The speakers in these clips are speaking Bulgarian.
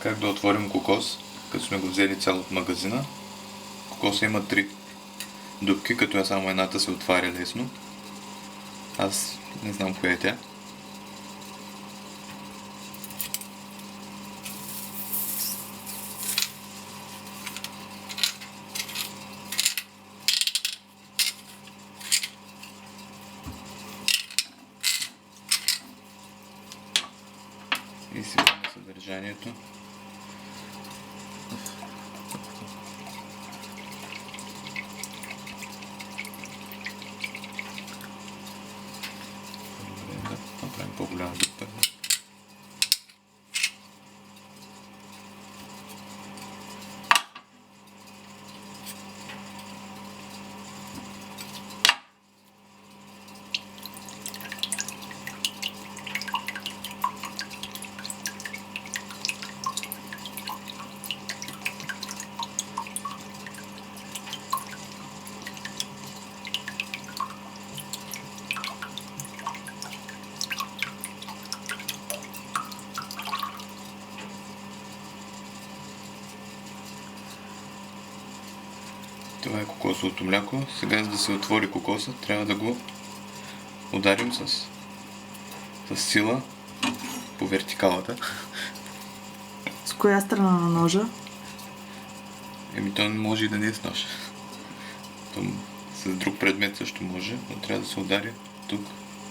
Как да отворим кокос, като сме го взели цял от магазина. Кокоса има 3 дупки, като само едната се отваря лесно. Аз не знам коя е тя. И си видим съдържанието. Добре, да направим по-голяма дупка. Това е кокосовото мляко. Сега, за да се отвори кокоса, трябва да го ударим с сила по вертикалата. С коя страна на ножа? То не може и да не е с нож. С друг предмет също може, но трябва да се удари тук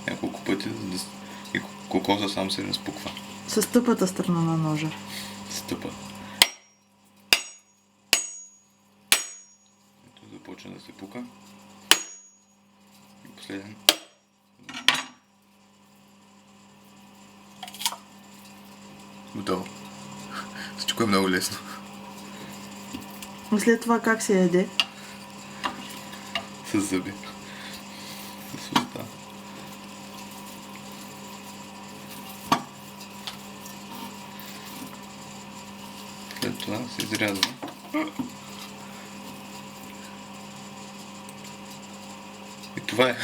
няколко пъти, за да и кокоса сам се разпуква. С тъпата страна на ножа. С тъпа. Ето започва да се пука. И последен. Готово. Всичко е много лесно. И след това как се яде? С зъби. С уста. След това се изрязва. И това е.